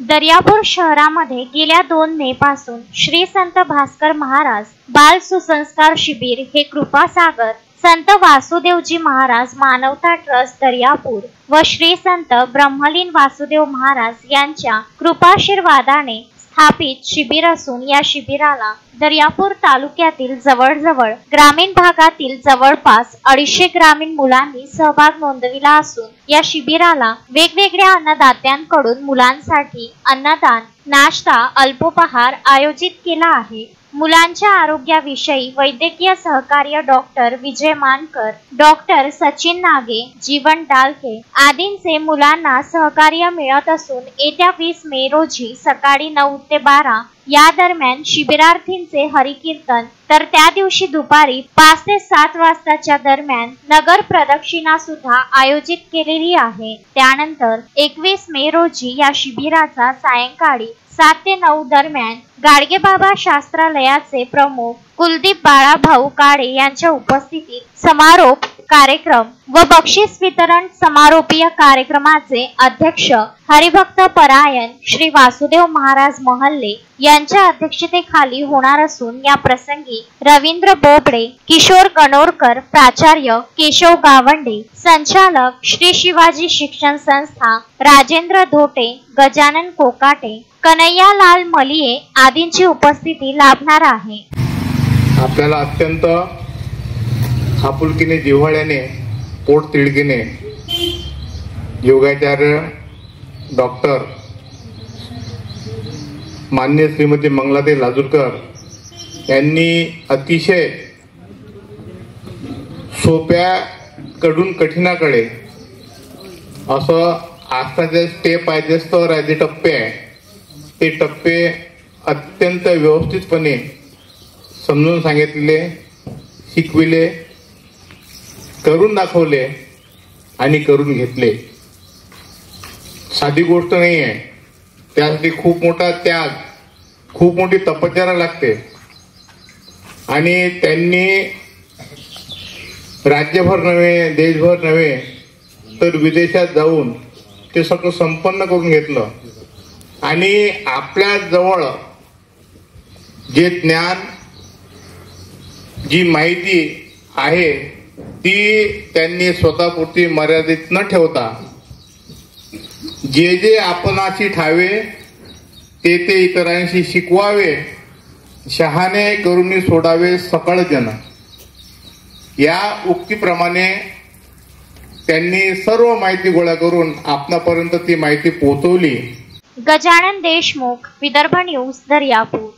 दर्यापूर शहरामध्ये गेल्या 2 मे पासून श्री संत भास्कर महाराज बाल सुसंस्कार शिबिर हे कृपासागर संत वासुदेवजी महाराज मानवता ट्रस्ट दर्यापूर व श्री संत ब्रह्मलीन वासुदेव महाराज यांच्या कृपाशीर्वादाने स्थापित शिबिर असून या शिबिराला दर्यापूर तालुक्यातील जवळजवळ ग्रामीण भागातील जवळपास 250 ग्रामीण मुलांनी सहभाग नोंदविला असून या शिबिराला वेगवेगळ्या अन्नदात्यांकडून मुलांसाठी अन्नदान, नाश्ता, अल्पोपहार आयोजित केला आहे। मुलांच्या आरोग्याविषयी वैद्यकीय सहकार्य डॉक्टर विजय मानकर, डॉक्टर सचिन नागे, जीवन डालके आदींचे मुलांना सहकार्य मिळत असून येत्या 20 मे रोजी सकाळी 9 ते 12 या दरम्यान शिबिरार्थींचे हरिकीर्तन तर त्या दिवशी दुपारी 5 ते 7 वाजताच्या दरम्यान नगर प्रदक्षिणा सुद्धा आयोजित केलेली आहे। त्यानंतर 21 मे रोजी या शिबिराचा सायंकाळी 7 ते 9 दरम्यान गाडगेबाबा शास्त्रालयाचे प्रमुख कुलदीप बाळाभाऊ काळे यांच्या उपस्थितीत समारोप कार्यक्रम व बक्षीस वितरण समारोपीय कार्यक्रमाचे अध्यक्ष हरिभक्त परायण श्री वासुदेव महाराज महल्ले यांच्या अध्यक्षतेखाली होणार असून या प्रसंगी रवींद्र बोबडे, किशोर गणोरकर, प्राचार्य केशव गावंडे, संचालक श्री शिवाजी शिक्षण संस्था राजेंद्र धोटे, गजानन कोकाटे, कन्हैयालाल मलिये आदींची उपस्थिती लाभणार आहे। आपल्याला अत्यंत आपुलकीने, जिव्हाळ्याने, पोट तिडकीने योगाचार्य डॉक्टर मान्य श्रीमती मंगलाताई लाजूरकर यांनी अतिशय सोप्या कडून कठीणाकडे असं आजचा स्टेप आहे, जे स्तर आहे, जे टप्पे आहे, ते टप्पे अत्यंत व्यवस्थितपणे समजून सांगितले, शिकविले, करून दाखवले आणि करून घेतले। साधी गोष्ट नाही आहे, त्यासाठी खूप मोठा त्याग, खूप मोठी तपश्चर्या लागते आणि त्यांनी राज्यभर नव्हे, देशभर नव्हे तर विदेशात जाऊन ते सगळं संपन्न करून घेतलं आणि आपल्या जवळ जे ज्ञान, जी माहिती आहे ती त्यांनी स्वतःपुरती मर्यादित न ठेवता जे जे आपणाशी ठावे ते ते इतरांशी शिकवावे, शहाणे करून सोडावे सकळ जन, या उक्तीप्रमाणे त्यांनी सर्व माहिती गोळा करून आपणापर्यंत ती माहिती पोहोचवली। गजानन देशमुख, विदर्भ न्यूज, दर्यापूर।